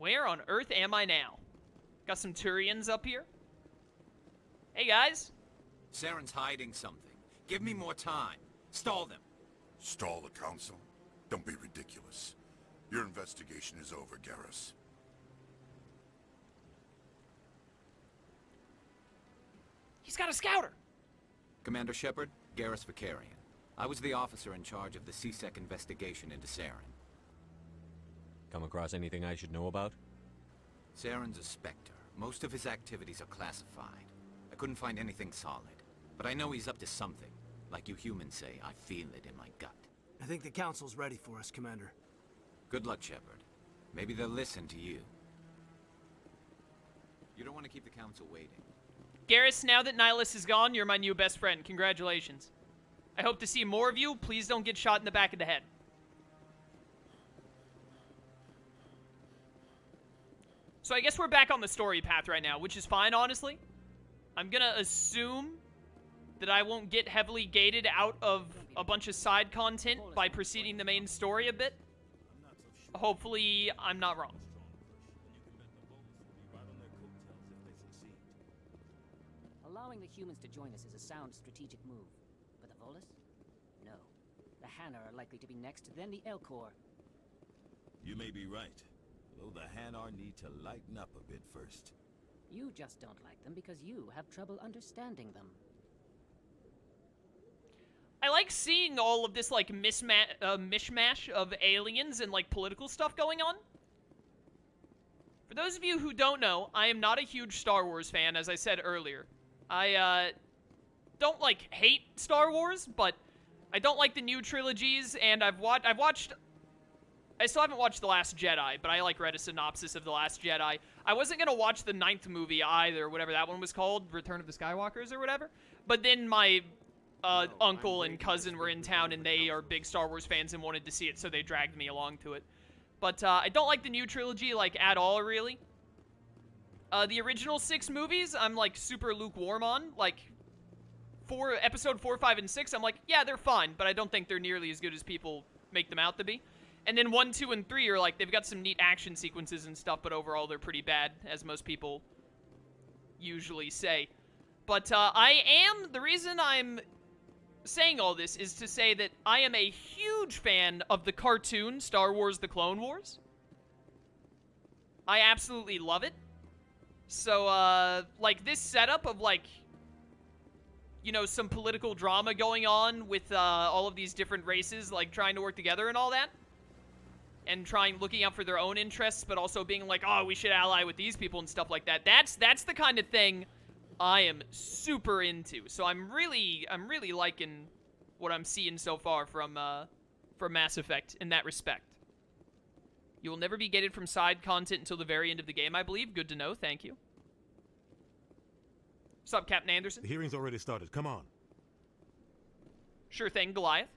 Where on earth am I now? Got some Turians up here. Hey, guys. Saren's hiding something. Give me more time. Stall them. Stall the council? Don't be ridiculous. Your investigation is over, Garrus. He's got a scouter. Commander Shepard, Garrus Vicarian. I was the officer in charge of the CSEC investigation into Saren. Come across anything I should know about? Saren's a Spectre. Most of his activities are classified. I couldn't find anything solid. But I know he's up to something. Like you humans say, I feel it in my gut. I think the council's ready for us, Commander. Good luck, Shepard. Maybe they'll listen to you. You don't want to keep the council waiting. Garrus, now that Nihilus is gone, you're my new best friend. Congratulations. I hope to see more of you. Please don't get shot in the back of the head. So I guess we're back on the story path right now, which is fine, honestly. I'm gonna assume that I won't get heavily gated out of a bunch of side content by preceding the main story a bit. Hopefully, I'm not wrong. Allowing the humans to join us is a sound strategic move. But the Volus? No. The Hanna are likely to be next, then the Elcor. You may be right. Though the Hanar need to lighten up a bit first. You just don't like them because you have trouble understanding them. I like seeing all of this, like, mishmash of aliens and, like, political stuff going on. For those of you who don't know, I am not a huge Star Wars fan, as I said earlier. I, don't, like, hate Star Wars, but I don't like the new trilogies, and I've watched... I still haven't watched The Last Jedi, but I, like, read a synopsis of The Last Jedi. I wasn't gonna watch the 9th movie either, whatever that one was called, Return of the Skywalkers or whatever. But then my... uncle and cousin were in town, and they are big Star Wars fans and wanted to see it, so they dragged me along to it. But, I don't like the new trilogy, like, at all, really. The original 6 movies, I'm, like, super lukewarm on. Like, episode 4, 5, and 6, I'm like, yeah, they're fine, but I don't think they're nearly as good as people make them out to be. And then 1, 2, and 3 are, like, they've got some neat action sequences and stuff, but overall they're pretty bad, as most people usually say. But, the reason I'm saying all this is to say that I am a huge fan of the cartoon Star Wars The Clone Wars. I absolutely love it. So, like, this setup of, like, you know, some political drama going on with, all of these different races, like, trying to work together and all that. And looking out for their own interests, but also being like, oh, we should ally with these people and stuff like that. That's the kind of thing I am super into. So I'm really liking what I'm seeing so far from Mass Effect in that respect. You will never be gated from side content until the very end of the game, I believe. Good to know. Thank you. What's up, Captain Anderson? The hearing's already started. Come on. Sure thing, Goliath.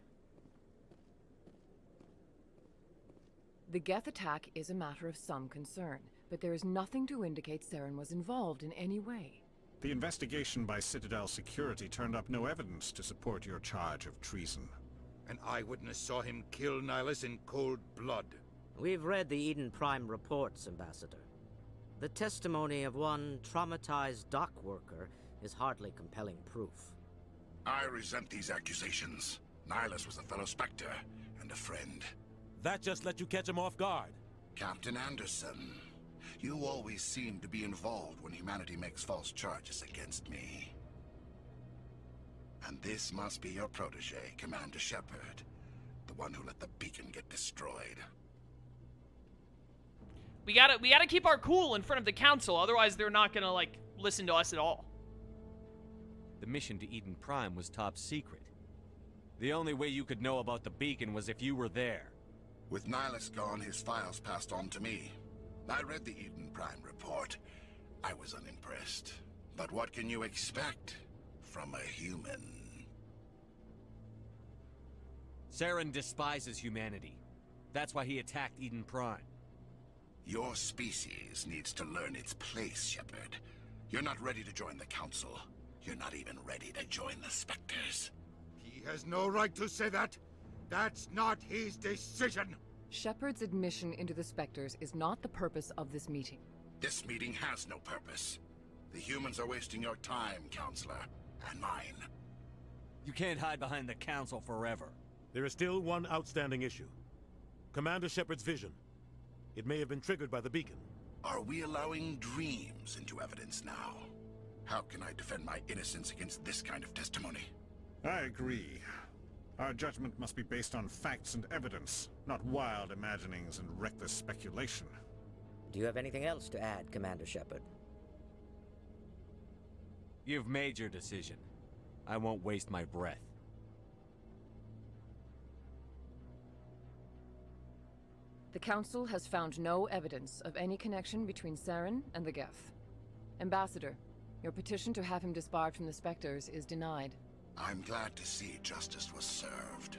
The Geth attack is a matter of some concern, but there is nothing to indicate Saren was involved in any way. The investigation by Citadel Security turned up no evidence to support your charge of treason. An eyewitness saw him kill Nihilus in cold blood. We've read the Eden Prime reports, Ambassador. The testimony of one traumatized dock worker is hardly compelling proof. I resent these accusations. Nihilus was a fellow Spectre and a friend. That just let you catch him off guard. Captain Anderson, you always seem to be involved when humanity makes false charges against me. And this must be your protege, Commander Shepard, the one who let the beacon get destroyed. We gotta keep our cool in front of the council, otherwise they're not gonna, like, listen to us at all. The mission to Eden Prime was top secret. The only way you could know about the beacon was if you were there. With Nihilus gone, his files passed on to me. I read the Eden Prime report. I was unimpressed. But what can you expect from a human? Saren despises humanity. That's why he attacked Eden Prime. Your species needs to learn its place, Shepard. You're not ready to join the Council. You're not even ready to join the Spectres. He has no right to say that. That's not his decision. Shepard's admission into the Spectres is not the purpose of this meeting. This meeting has no purpose. The humans are wasting your time, Counselor, and mine. You can't hide behind the Council forever. There is still one outstanding issue. Commander Shepard's vision. It may have been triggered by the beacon. Are we allowing dreams into evidence now? How can I defend my innocence against this kind of testimony? I agree. Our judgment must be based on facts and evidence, not wild imaginings and reckless speculation. Do you have anything else to add, Commander Shepard? You've made your decision. I won't waste my breath. The Council has found no evidence of any connection between Saren and the Geth. Ambassador, your petition to have him disbarred from the Spectres is denied. I'm glad to see justice was served.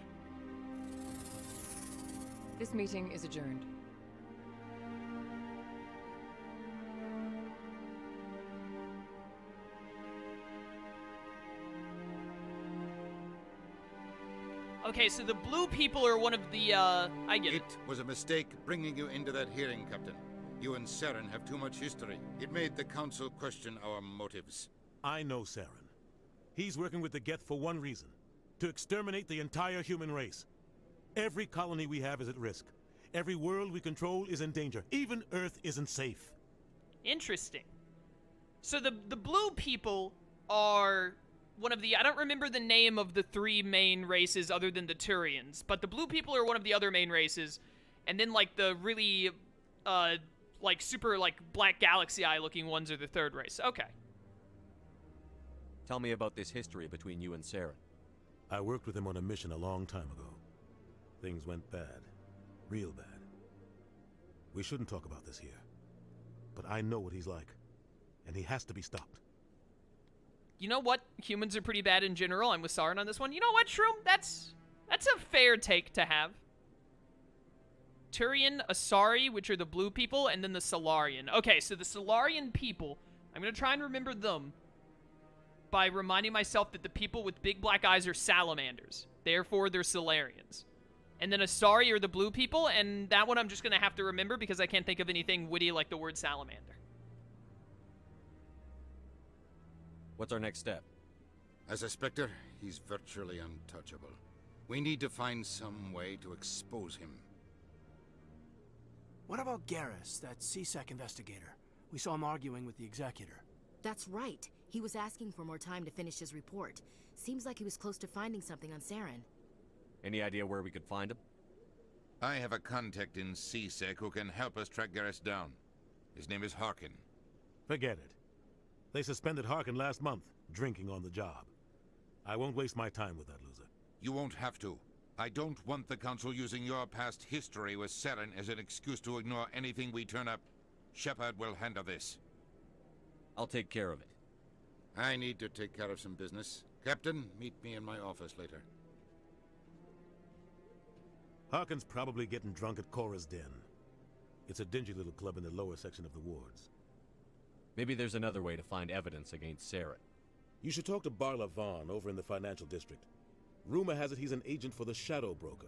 This meeting is adjourned. Okay, so the blue people are one of the, I get it. It was a mistake bringing you into that hearing, Captain. You and Saren have too much history. It made the Council question our motives. I know Saren. He's working with the Geth for one reason. To exterminate the entire human race. Every colony we have is at risk. Every world we control is in danger. Even Earth isn't safe. Interesting. So the blue people are one of the, I don't remember the name of the three main races other than the Turians, but the blue people are one of the other main races, and then like the really, like super like black galaxy eye looking ones are the third race. Okay. Tell me about this history between you and Saren. I worked with him on a mission a long time ago. Things went bad. Real bad. We shouldn't talk about this here. But I know what he's like, and he has to be stopped. You know what? Humans are pretty bad in general. I'm with Saren on this one. You know what, Shroom? That's a fair take to have. Turian, Asari, which are the blue people, and then the Solarian. Okay, so the Solarian people, I'm going to try and remember them by reminding myself that the people with big black eyes are salamanders. Therefore, they're Solarians. And then Asari are the blue people, and that one I'm just going to have to remember because I can't think of anything witty like the word salamander. What's our next step? As a Spectre, he's virtually untouchable. We need to find some way to expose him. What about Garrus, that CSEC investigator? We saw him arguing with the Executor. That's right. He was asking for more time to finish his report. Seems like he was close to finding something on Saren. Any idea where we could find him? I have a contact in CSEC who can help us track Garrus down. His name is Harkin. Forget it. They suspended Harkin last month, drinking on the job. I won't waste my time with that loser. You won't have to. I don't want the Council using your past history with Saren as an excuse to ignore anything we turn up. Shepard will handle this. I'll take care of it. I need to take care of some business. Captain, meet me in my office later. Harkin's probably getting drunk at Cora's Den. It's a dingy little club in the lower section of the wards. Maybe there's another way to find evidence against Saren. You should talk to Barla Vaughn over in the financial district. Rumor has it he's an agent for the Shadow Broker.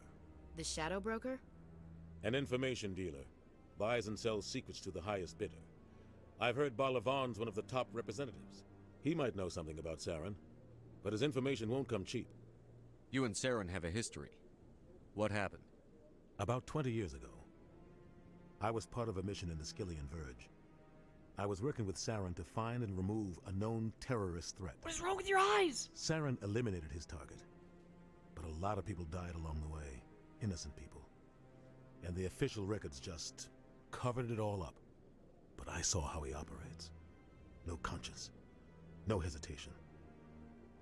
The Shadow Broker? An information dealer. Buys and sells secrets to the highest bidder. I've heard Barla Vaughn's one of the top representatives. He might know something about Saren, but his information won't come cheap. You and Saren have a history. What happened? About 20 years ago, I was part of a mission in the Skillian Verge. I was working with Saren to find and remove a known terrorist threat. What is wrong with your eyes? Saren eliminated his target, but a lot of people died along the way. Innocent people. And the official records just covered it all up. But I saw how he operates. No conscience. No hesitation.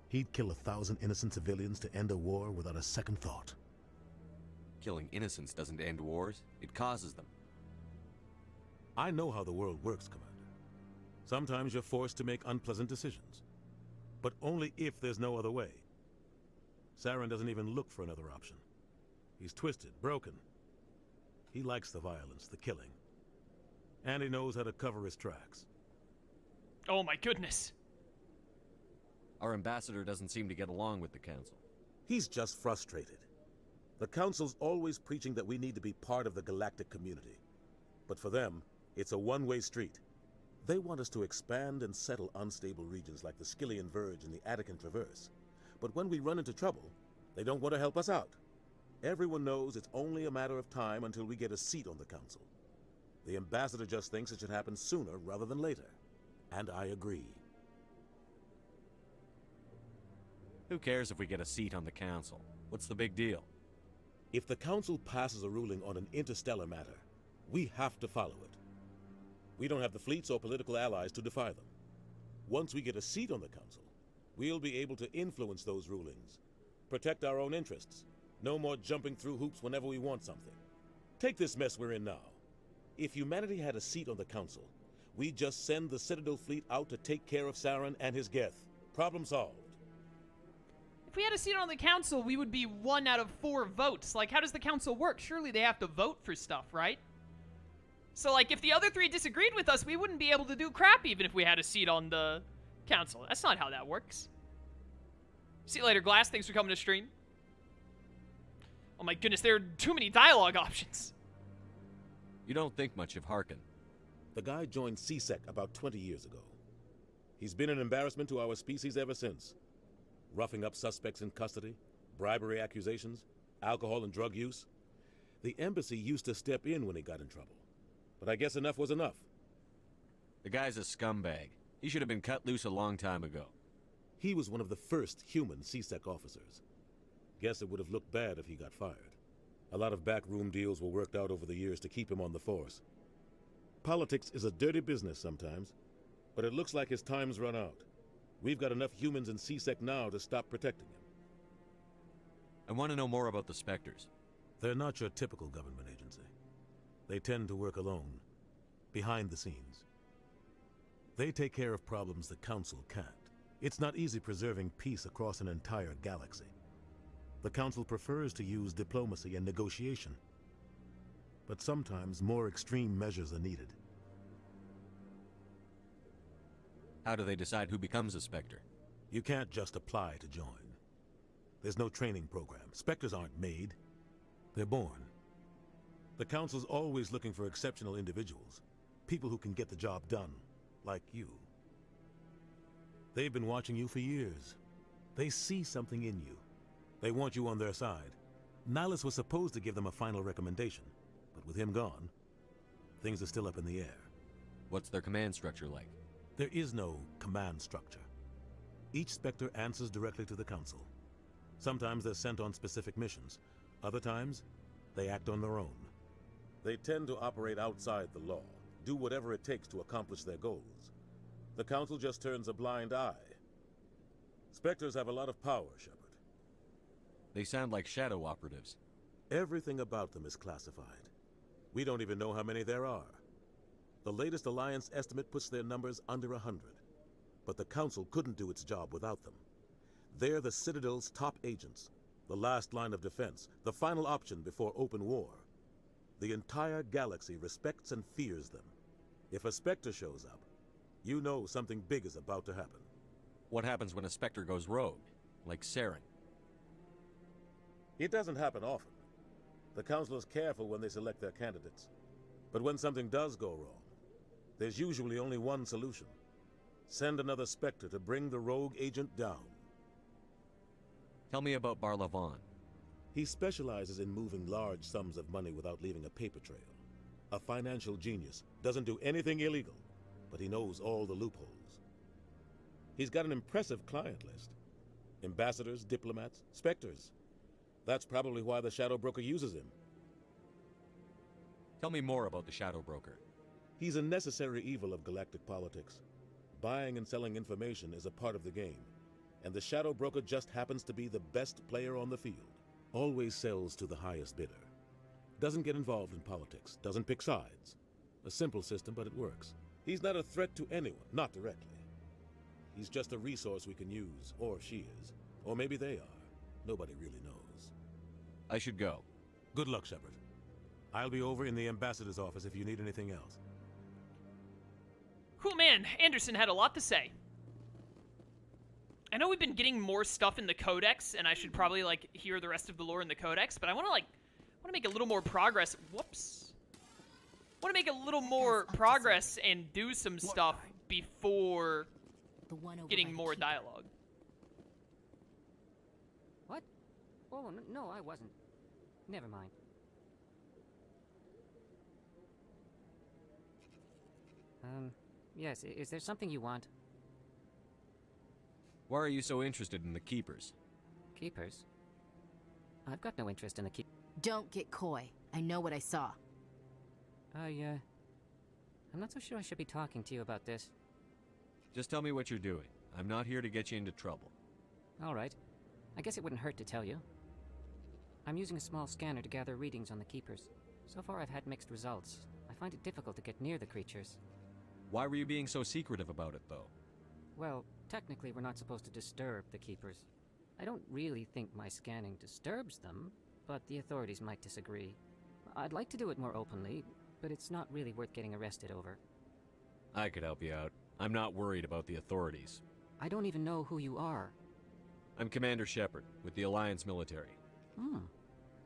He'd kill 1,000 innocent civilians to end a war without a second thought. Killing innocents doesn't end wars, it causes them. I know how the world works, Commander. Sometimes you're forced to make unpleasant decisions. But only if there's no other way. Saren doesn't even look for another option. He's twisted, broken. He likes the violence, the killing. And he knows how to cover his tracks. Oh my goodness. Our ambassador doesn't seem to get along with the Council. He's just frustrated. The Council's always preaching that we need to be part of the galactic community. But for them, it's a one-way street. They want us to expand and settle unstable regions like the Skillian Verge and the Attican Traverse. But when we run into trouble, they don't want to help us out. Everyone knows it's only a matter of time until we get a seat on the Council. The Ambassador just thinks it should happen sooner rather than later. And I agree. Who cares if we get a seat on the Council? What's the big deal? If the Council passes a ruling on an interstellar matter, we have to follow it. We don't have the fleets or political allies to defy them. Once we get a seat on the Council, we'll be able to influence those rulings, protect our own interests. No more jumping through hoops whenever we want something. Take this mess we're in now. If humanity had a seat on the Council, we'd just send the Citadel fleet out to take care of Saren and his Geth. Problem solved. If we had a seat on the Council, we would be 1 out of 4 votes. Like, how does the Council work? Surely they have to vote for stuff, right? So, like, if the other 3 disagreed with us, we wouldn't be able to do crap even if we had a seat on the Council. That's not how that works. See you later, Glass. Thanks for coming to stream. Oh my goodness, there are too many dialogue options. You don't think much of Harkin. The guy joined CSEC about 20 years ago. He's been an embarrassment to our species ever since. Roughing up suspects in custody, bribery accusations, alcohol and drug use. The embassy used to step in when he got in trouble. But I guess enough was enough. The guy's a scumbag. He should have been cut loose a long time ago. He was one of the first human CSEC officers. Guess it would have looked bad if he got fired. A lot of backroom deals were worked out over the years to keep him on the force. Politics is a dirty business sometimes, but it looks like his time's run out. We've got enough humans in CSEC now to stop protecting him. I want to know more about the Spectres. They're not your typical government agency. They tend to work alone, behind the scenes. They take care of problems the Council can't. It's not easy preserving peace across an entire galaxy. The Council prefers to use diplomacy and negotiation. But sometimes more extreme measures are needed. How do they decide who becomes a Spectre? You can't just apply to join. There's no training program. Spectres aren't made. They're born. The Council's always looking for exceptional individuals. People who can get the job done, like you. They've been watching you for years. They see something in you. They want you on their side. Nihilus was supposed to give them a final recommendation, but with him gone, things are still up in the air. What's their command structure like? There is no command structure. Each Spectre answers directly to the Council. Sometimes they're sent on specific missions. Other times, they act on their own. They tend to operate outside the law, do whatever it takes to accomplish their goals. The Council just turns a blind eye. Spectres have a lot of power, Shepard. They sound like shadow operatives. Everything about them is classified. We don't even know how many there are. The latest Alliance estimate puts their numbers under 100. But the Council couldn't do its job without them. They're the Citadel's top agents, the last line of defense, the final option before open war. The entire galaxy respects and fears them. If a Spectre shows up, you know something big is about to happen. What happens when a Spectre goes rogue, like Saren? It doesn't happen often. The Council is careful when they select their candidates. But when something does go wrong, there's usually only one solution. Send another Spectre to bring the rogue agent down. Tell me about Barlavan. He specializes in moving large sums of money without leaving a paper trail. A financial genius, doesn't do anything illegal, but he knows all the loopholes. He's got an impressive client list. Ambassadors, diplomats, Spectres. That's probably why the Shadow Broker uses him. Tell me more about the Shadow Broker. He's a necessary evil of galactic politics. Buying and selling information is a part of the game, and the Shadow Broker just happens to be the best player on the field. Always sells to the highest bidder. Doesn't get involved in politics, doesn't pick sides. A simple system, but it works. He's not a threat to anyone, not directly. He's just a resource we can use, or she is. Or maybe they are. Nobody really knows. I should go. Good luck, Shepard. I'll be over in the Ambassador's office if you need anything else. Cool, man. Anderson had a lot to say. I know we've been getting more stuff in the codex, and I should probably, like, hear the rest of the lore in the codex, but I want to, like, make a little more progress. Whoops. Want to make a little more progress and do some stuff before getting more dialogue. What? Oh, no, I wasn't. Never mind. Yes, is there something you want? Why are you so interested in the Keepers? Keepers? I've got no interest in the Don't get coy. I know what I saw. I'm not so sure I should be talking to you about this. Just tell me what you're doing. I'm not here to get you into trouble. All right. I guess it wouldn't hurt to tell you. I'm using a small scanner to gather readings on the Keepers. So far I've had mixed results. I find it difficult to get near the creatures. Why were you being so secretive about it, though? Well, technically we're not supposed to disturb the Keepers. I don't really think my scanning disturbs them, but the authorities might disagree. I'd like to do it more openly, but it's not really worth getting arrested over. I could help you out. I'm not worried about the authorities. I don't even know who you are. I'm Commander Shepard, with the Alliance military.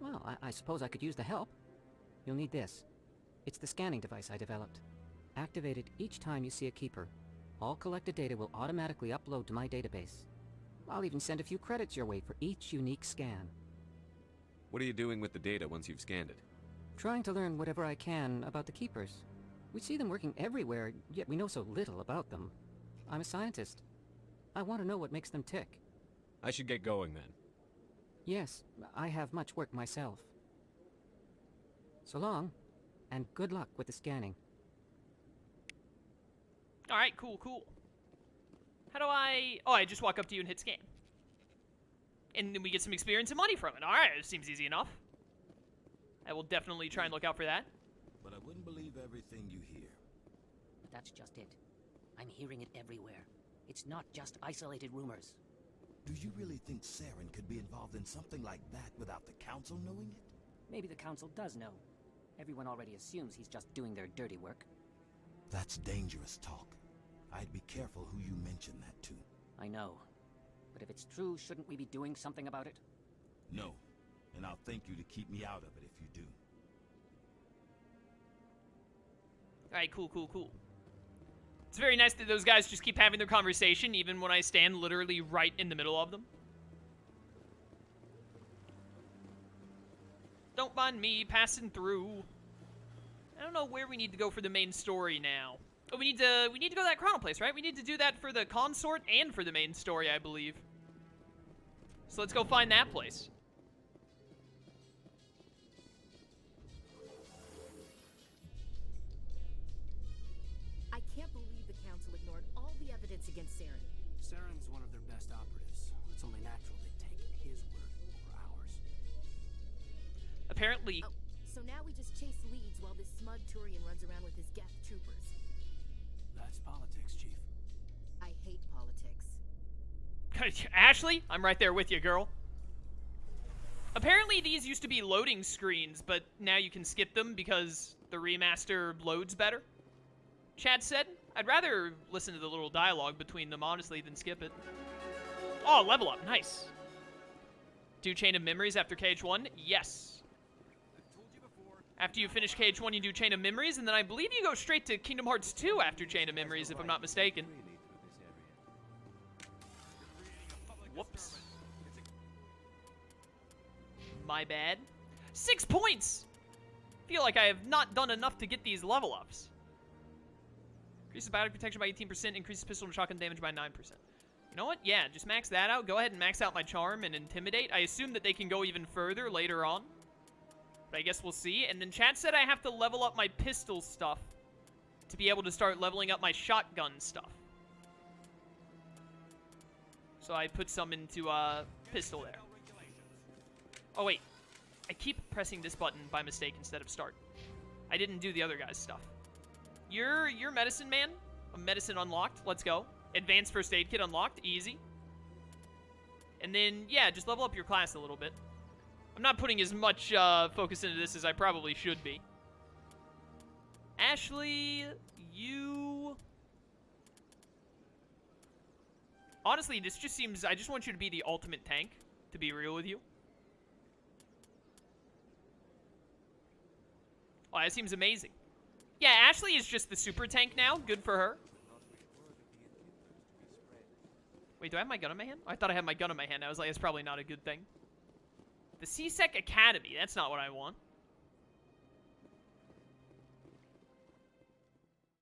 Well, I suppose I could use the help. You'll need this. It's the scanning device I developed. Activate it each time you see a Keeper. All collected data will automatically upload to my database. I'll even send a few credits your way for each unique scan. What are you doing with the data once you've scanned it? Trying to learn whatever I can about the Keepers. We see them working everywhere, yet we know so little about them. I'm a scientist. I want to know what makes them tick. I should get going then. Yes, I have much work myself. So long, and good luck with the scanning. Alright, cool. How do I... Oh, I just walk up to you and hit scan. And then we get some experience and money from it. Alright, it seems easy enough. I will definitely try and look out for that. But I wouldn't believe everything you hear. But that's just it. I'm hearing it everywhere. It's not just isolated rumors. Do you really think Saren could be involved in something like that without the Council knowing it? Maybe the Council does know. Everyone already assumes he's just doing their dirty work. That's dangerous talk. I'd be careful who you mention that to. I know. But if it's true, shouldn't we be doing something about it? No. And I'll thank you to keep me out of it if you do. Alright, cool. It's very nice that those guys just keep having their conversation, even when I stand literally right in the middle of them. Don't mind me passing through. I don't know where we need to go for the main story now. Oh, we need to go to that Chrono place, right? We need to do that for the consort and for the main story, I believe. So let's go find that place. I can't believe the Council ignored all the evidence against Saren. Saren's one of their best operatives. It's only natural they'd take his word over ours. Apparently... Oh, so now we just chase leads while this smug Turian runs around with his Geth troopers. That's politics, Chief. I hate politics. Ashley, I'm right there with you, girl. Apparently these used to be loading screens, but now you can skip them because the remaster loads better. Chad said, I'd rather listen to the little dialogue between them, honestly, than skip it. Oh, level up. Nice. Do Chain of Memories after KH1? Yes. After you finish KH1, you do Chain of Memories, and then I believe you go straight to Kingdom Hearts 2 after Chain of Memories, if I'm not mistaken. Whoops. My bad. 6 points! Feel like I have not done enough to get these level ups. Increases battery protection by 18%, increases pistol and shotgun damage by 9%. You know what? Yeah, just max that out. Go ahead and max out my charm and intimidate. I assume that they can go even further later on. But I guess we'll see. And then chat said I have to level up my pistol stuff to be able to start leveling up my shotgun stuff. So I put some into pistol there. Oh wait, I keep pressing this button by mistake instead of start. I didn't do the other guy's stuff. You're medicine man. A medicine unlocked. Let's go. Advanced first aid kit unlocked. Easy. And then yeah, just level up your class a little bit. I'm not putting as much focus into this as I probably should be. Ashley, you... Honestly, this just seems... I just want you to be the ultimate tank, to be real with you. Oh, that seems amazing. Yeah, Ashley is just the super tank now. Good for her. Wait, do I have my gun in my hand? Oh, I thought I had my gun in my hand. I was like, that's probably not a good thing. The CSEC Academy. That's not what I want.